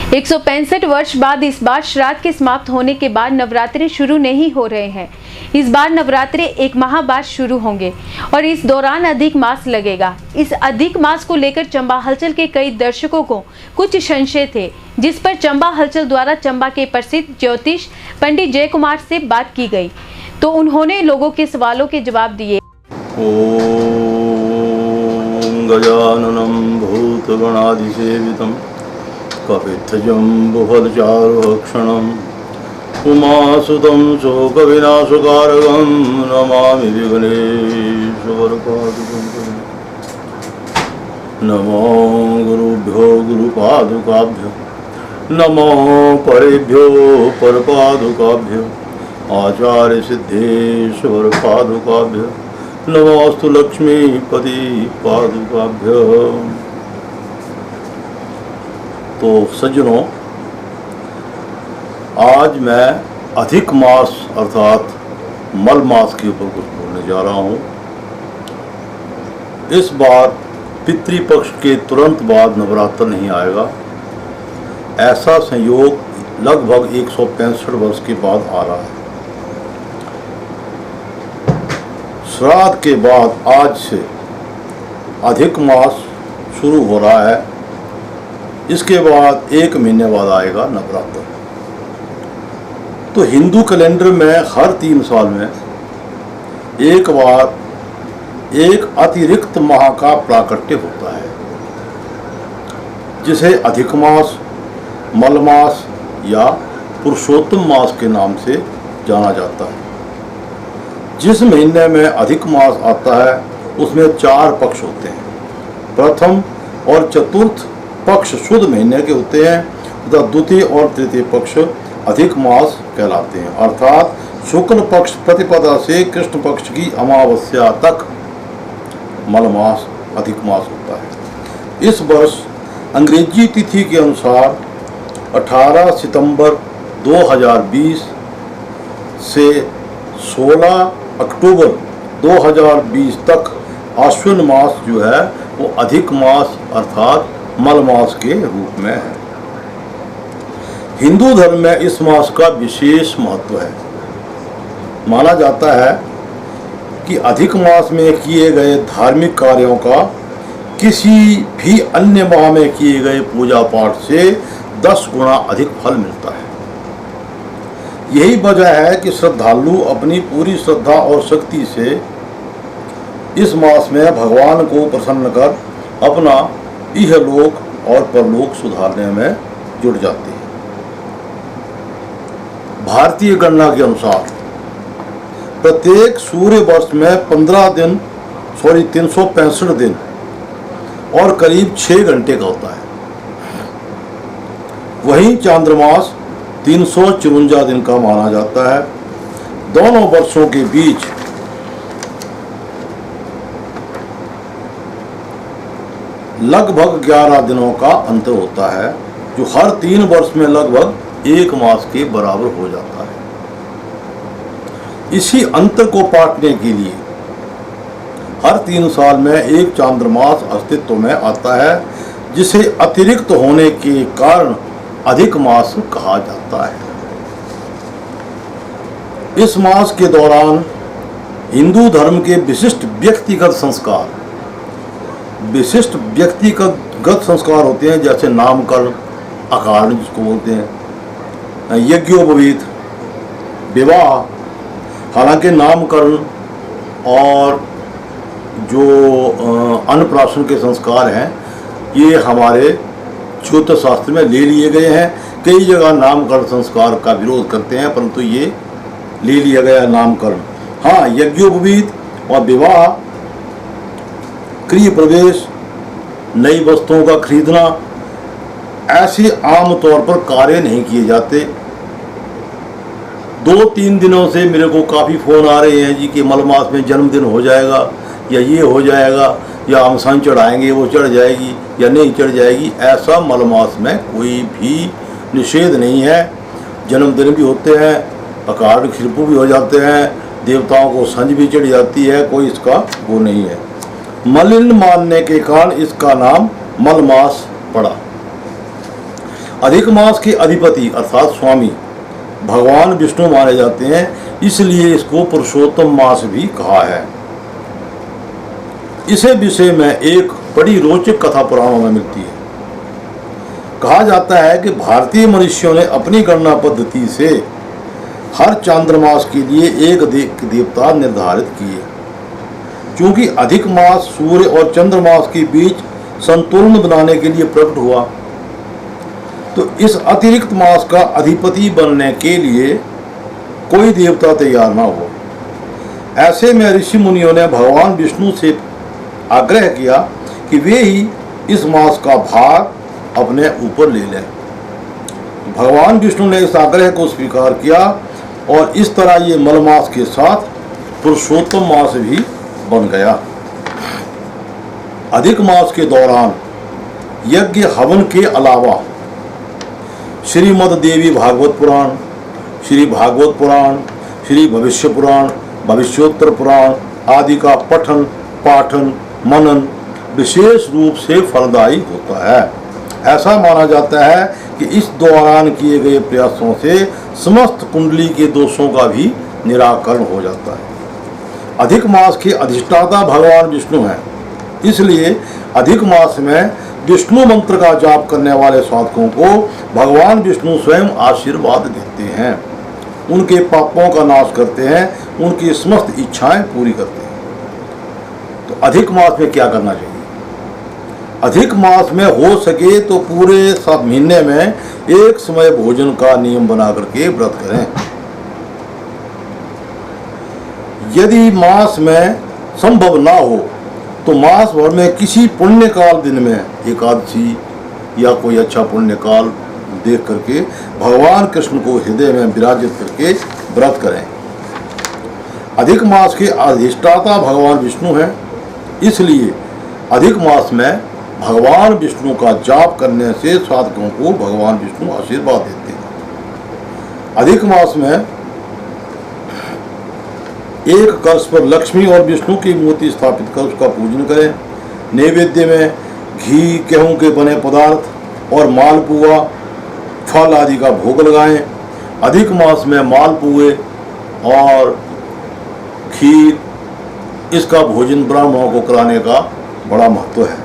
165 वर्ष बाद इस बार श्राद्ध के समाप्त होने के बाद नवरात्रि शुरू नहीं हो रहे हैं। इस बार नवरात्रि एक माह बाद शुरू होंगे और इस दौरान अधिक मास लगेगा। इस अधिक मास को लेकर चंबा हलचल के कई दर्शकों को कुछ संशय थे, जिस पर चंबा हलचल द्वारा चंबा के प्रसिद्ध ज्योतिष पंडित जय कुमार से बात की गई, तो उन्होंने लोगों के सवालों के जवाब दिए। ओम गजाननं भूतगणाधिसेवितं कपित्थजम्बुफलचारुभक्षणम् उमासुतं शोकविनाशकारकं नमामि विघ्नेश्वरपादुकं। नमो गुरुभ्यो गुरुपादुकाभ्यो, नमो परेभ्यो परपादुकाभ्यो, आचार्य सिद्धेश्वर पादुकाभ्यो, नमोस्तु लक्ष्मीपति पादुकाभ्यो। तो सज्जनों, आज मैं अधिक मास अर्थात मल मास के ऊपर कुछ बोलने जा रहा हूँ। इस बार पितृपक्ष के तुरंत बाद नवरात्र नहीं आएगा। ऐसा संयोग लगभग 165 वर्ष के बाद आ रहा है। श्राद्ध के बाद आज से अधिक मास शुरू हो रहा है। इसके बाद 1 महीने बाद आएगा नवरात्र। तो हिंदू कैलेंडर में हर 3 साल में एक बार एक अतिरिक्त माह का प्राकट्य होता है, जिसे अधिक मास, मल मास या पुरुषोत्तम मास के नाम से जाना जाता है। जिस महीने में अधिक मास आता है उसमें 4 पक्ष होते हैं। प्रथम और चतुर्थ पक्ष शुद्ध महीने के होते हैं तथा द्वितीय और तृतीय पक्ष अधिक मास कहलाते हैं। अर्थात शुक्ल पक्ष प्रतिपदा से कृष्ण पक्ष की अमावस्या तक मल मास अधिक मास होता है। इस वर्ष अंग्रेजी तिथि के अनुसार 18 सितंबर 2020 से 16 अक्टूबर 2020 तक आश्विन मास जो है वो अधिक मास अर्थात मल मास के रूप में है। हिंदू धर्म में इस मास का विशेष महत्व है। माना जाता है कि अधिक मास में किए गए धार्मिक कार्यों का किसी भी अन्य माह में किए गए पूजा पाठ से 10 गुना अधिक फल मिलता है। यही वजह है कि श्रद्धालु अपनी पूरी श्रद्धा और शक्ति से इस मास में भगवान को प्रसन्न कर अपना इहलोक और परलोक सुधारने में जुट जाते हैं। भारतीय गणना के अनुसार प्रत्येक सूर्य वर्ष में 365 दिन और करीब 6 घंटे का होता है। वहीं चांद्रमास 354 दिन का माना जाता है। दोनों वर्षों के बीच लगभग 11 दिनों का अंतर होता है, जो हर 3 वर्ष में लगभग 1 मास के बराबर हो जाता है। इसी अंतर को पाटने के लिए हर 3 साल में एक चांद्रमास अस्तित्व में आता है, जिसे अतिरिक्त होने के कारण अधिक मास कहा जाता है। इस मास के दौरान हिंदू धर्म के विशिष्ट व्यक्तिगत संस्कार होते हैं, जैसे नामकरण, अकारण जिसको बोलते हैं, यज्ञोपवीत, विवाह। हालांकि नामकरण और जो अन्नप्राशन के संस्कार हैं ये हमारे ज्योतिष शास्त्र में ले लिए गए हैं। कई जगह नामकरण संस्कार का विरोध करते हैं, परंतु ये ले लिया गया नामकरण। हाँ, यज्ञोपवीत और विवाह, गृह प्रवेश, नई वस्तुओं का खरीदना, ऐसे आम तौर पर कार्य नहीं किए जाते। 2-3 दिनों से मेरे को काफ़ी फ़ोन आ रहे हैं जी कि मल मास में जन्मदिन हो जाएगा या ये हो जाएगा या अमसान चढ़ाएंगे वो चढ़ जाएगी या नहीं चढ़ जाएगी। ऐसा मल मास में कोई भी निषेध नहीं है। जन्मदिन भी होते हैं, अकारण खिरपू भी हो जाते हैं, देवताओं को संज भी चढ़ जाती है, कोई इसका वो नहीं है। मलिन मानने के कारण इसका नाम मल मास पड़ा। अधिक मास के अधिपति अर्थात स्वामी भगवान विष्णु माने जाते हैं, इसलिए इसको पुरुषोत्तम मास भी कहा है। इसे विषय में एक बड़ी रोचक कथा पुराणों में मिलती है। कहा जाता है कि भारतीय मनुष्यों ने अपनी गणना पद्धति से हर चांद्रमास के लिए एक देवता निर्धारित किए। क्योंकि अधिक मास सूर्य और चंद्रमास के बीच संतुलन बनाने के लिए प्रकट हुआ, तो इस अतिरिक्त मास का अधिपति बनने के लिए कोई देवता तैयार ना हो। ऐसे में ऋषि मुनियों ने भगवान विष्णु से आग्रह किया कि वे ही इस मास का भार अपने ऊपर ले लें। भगवान विष्णु ने इस आग्रह को स्वीकार किया और इस तरह ये मलमास के साथ पुरुषोत्तम मास भी बन गया। अधिक मास के दौरान यज्ञ हवन के अलावा श्रीमद् देवी भागवत पुराण, श्री भागवत पुराण, श्री भविष्य पुराण, भविष्योत्तर पुराण आदि का पठन पाठन मनन विशेष रूप से फलदायी होता है। ऐसा माना जाता है कि इस दौरान किए गए प्रयासों से समस्त कुंडली के दोषों का भी निराकरण हो जाता है। अधिक मास के अधिष्ठाता भगवान विष्णु हैं, इसलिए अधिक मास में विष्णु मंत्र का जाप करने वाले साधकों को भगवान विष्णु स्वयं आशीर्वाद देते हैं, उनके पापों का नाश करते हैं, उनकी समस्त इच्छाएं पूरी करते हैं। तो अधिक मास में क्या करना चाहिए? अधिक मास में हो सके तो पूरे सब महीने में एक समय भोजन का नियम बना करके व्रत करें। यदि मास में संभव ना हो तो मास भर में किसी पुण्य काल दिन में एकादशी या कोई अच्छा पुण्य काल देख करके भगवान कृष्ण को हृदय में विराजित करके व्रत करें। अधिक मास के अधिष्ठाता भगवान विष्णु हैं, इसलिए अधिक मास में भगवान विष्णु का जाप करने से साधकों को भगवान विष्णु आशीर्वाद देते हैं। अधिक मास में एक कलश पर लक्ष्मी और विष्णु की मूर्ति स्थापित कर उसका पूजन करें। नैवेद्य में घी, गेहूं के बने पदार्थ और मालपुआ, फल आदि का भोग लगाएं। अधिक मास में मालपुए और खीर इसका भोजन ब्राह्मणों को कराने का बड़ा महत्व है।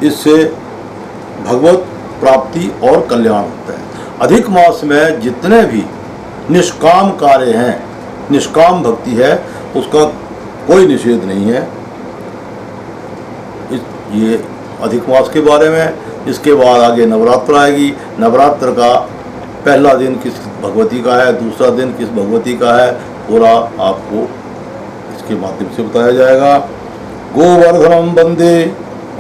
इससे भगवत प्राप्ति और कल्याण होता है। अधिक मास में जितने भी निष्काम कार्य हैं, निष्काम भक्ति है, उसका कोई निषेध नहीं है। ये अधिक मास के बारे में। इसके बाद आगे नवरात्र आएगी। नवरात्र का पहला दिन किस भगवती का है, दूसरा दिन किस भगवती का है, पूरा आपको इसके माध्यम से बताया जाएगा। गोवर्धनम वंदे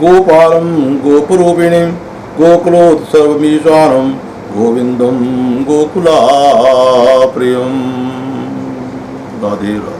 गोपालम गोपरूपिणीम गोकुलोत्सवमीशानम गोविंदम गोकुला प्रियम। राधे राधे।